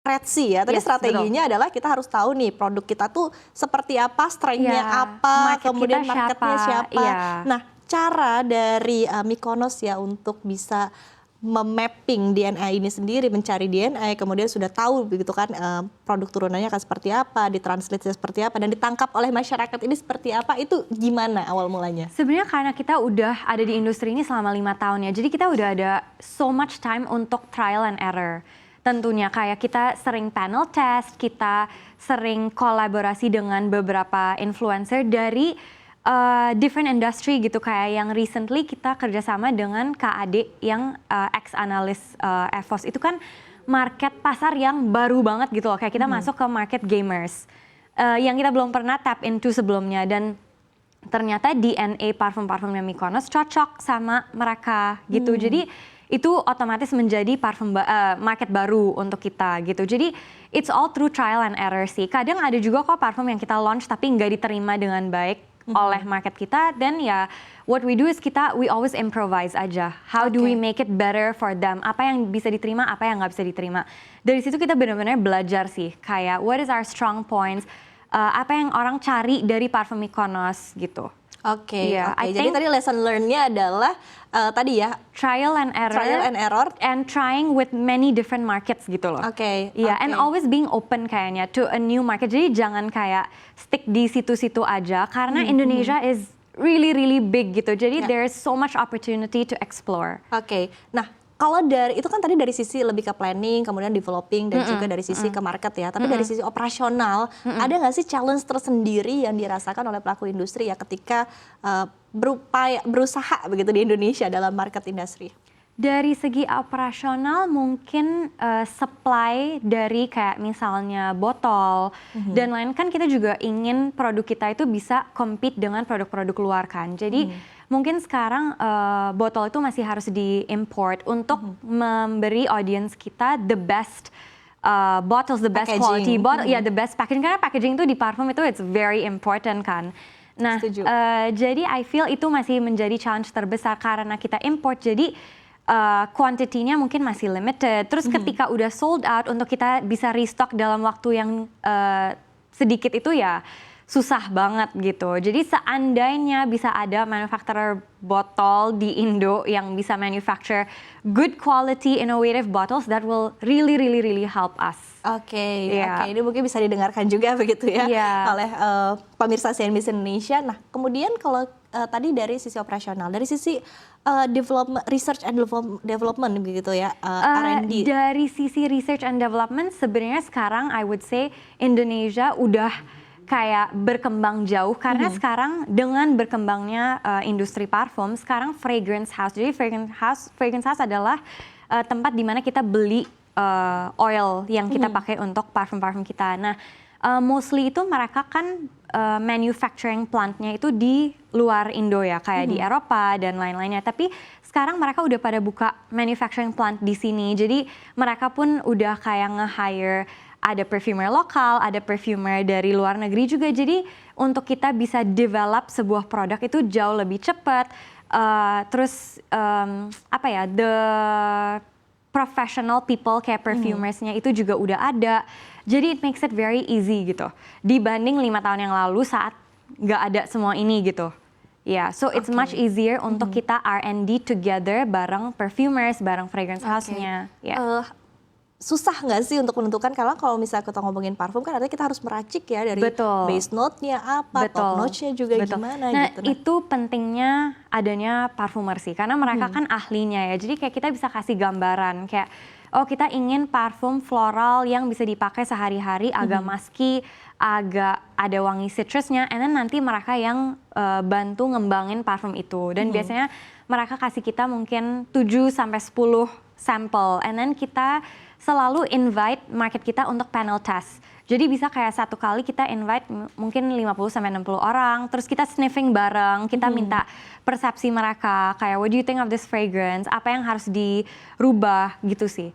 Redsi ya. Tadi Yes, strateginya adalah kita harus tahu nih produk kita tuh seperti apa, strength-nya apa, market kemudian kita marketnya siapa. Iya. Nah, cara dari Mykonos ya untuk bisa memapping DNA ini sendiri, mencari DNA, kemudian sudah tahu begitu kan produk turunannya akan seperti apa, ditranslate seperti apa, dan ditangkap oleh masyarakat ini seperti apa, itu gimana awal mulanya? Sebenarnya karena kita udah ada di industri ini selama 5 tahun ya, jadi kita udah ada so much time untuk trial and error. Tentunya kayak kita sering panel test, kita sering kolaborasi dengan beberapa influencer dari different industry gitu, kayak yang recently kita kerjasama dengan KAD yang ex-analis EVOS. Itu kan market pasar yang baru banget gitu loh, kayak kita masuk ke market gamers yang kita belum pernah tap into sebelumnya, dan ternyata DNA parfum-parfumnya Mykonos cocok sama mereka gitu. Jadi itu otomatis menjadi parfum market baru untuk kita gitu. Jadi it's all through trial and error sih. Kadang ada juga kok parfum yang kita launch tapi nggak diterima dengan baik oleh market kita, dan ya what we do is we always improvise aja. How do we make it better for them? Apa yang bisa diterima, apa yang nggak bisa diterima. Dari situ kita benar-benar belajar sih, kayak what is our strong points, apa yang orang cari dari parfum Mykonos gitu. Oke. Jadi tadi lesson learn-nya adalah tadi ya trial and error and trying with many different markets gitu loh. And always being open kayaknya to a new market. Jadi jangan kayak stick di situ-situ aja, karena Indonesia is really big gitu. Jadi there's so much opportunity to explore. Nah, kalau dari itu kan tadi dari sisi lebih ke planning, kemudian developing, dan juga dari sisi ke market ya. Tapi dari sisi operasional, ada nggak sih challenge tersendiri yang dirasakan oleh pelaku industri ya ketika berusaha begitu di Indonesia dalam market industri? Dari segi operasional mungkin supply dari kayak misalnya botol dan lain, kan kita juga ingin produk kita itu bisa compete dengan produk-produk luar kan. Jadi mungkin sekarang botol itu masih harus diimport untuk memberi audience kita the best bottles, the best quality bottle, the best packaging, karena packaging itu di parfum itu it's very important kan. Nah, jadi I feel itu masih menjadi challenge terbesar karena kita import, jadi quantity-nya mungkin masih limited. Terus ketika udah sold out, untuk kita bisa restock dalam waktu yang sedikit itu ya susah banget gitu. Jadi seandainya bisa ada manufacturer botol di Indo yang bisa manufacture good quality innovative bottles, that will really help us. Ini mungkin bisa didengarkan juga begitu ya oleh pemirsa CNBC Indonesia. Nah, kemudian kalau tadi dari sisi operasional, dari sisi development, research and development begitu ya, R&D. Dari sisi research and development sebenarnya sekarang I would say Indonesia udah kayak berkembang jauh, karena sekarang dengan berkembangnya industri parfum, sekarang fragrance house. Jadi fragrance house adalah tempat di mana kita beli oil yang kita pakai untuk parfum-parfum kita. Nah, mostly itu mereka kan manufacturing plantnya itu di luar Indo ya, kayak di Eropa dan lain-lainnya. Tapi sekarang mereka udah pada buka manufacturing plant di sini. Jadi mereka pun udah kayak nge-hire, ada perfumer lokal, ada perfumer dari luar negeri juga. Jadi untuk kita bisa develop sebuah produk itu jauh lebih cepat. Terus the professional people kayak perfumersnya itu juga udah ada. Jadi it makes it very easy gitu. Dibanding 5 tahun yang lalu saat nggak ada semua ini gitu. So it's much easier untuk kita R&D together bareng perfumers, bareng fragrance house-nya. Susah nggak sih untuk menentukan, karena kalau misalnya kita ngomongin parfum kan artinya kita harus meracik ya dari base note-nya apa, top note-nya juga gimana gitu. Nah, itu pentingnya adanya parfumer sih, karena mereka kan ahlinya ya. Jadi kayak kita bisa kasih gambaran kayak, oh kita ingin parfum floral yang bisa dipakai sehari-hari, agak musky, agak ada wangi citrusnya, and then nanti mereka yang bantu ngembangin parfum itu. Dan biasanya mereka kasih kita mungkin 7-10 sampel, and then kita selalu invite market kita untuk panel test. Jadi bisa kayak satu kali kita invite mungkin 50-60 orang, terus kita sniffing bareng, kita minta persepsi mereka, kayak what do you think of this fragrance, apa yang harus dirubah gitu sih.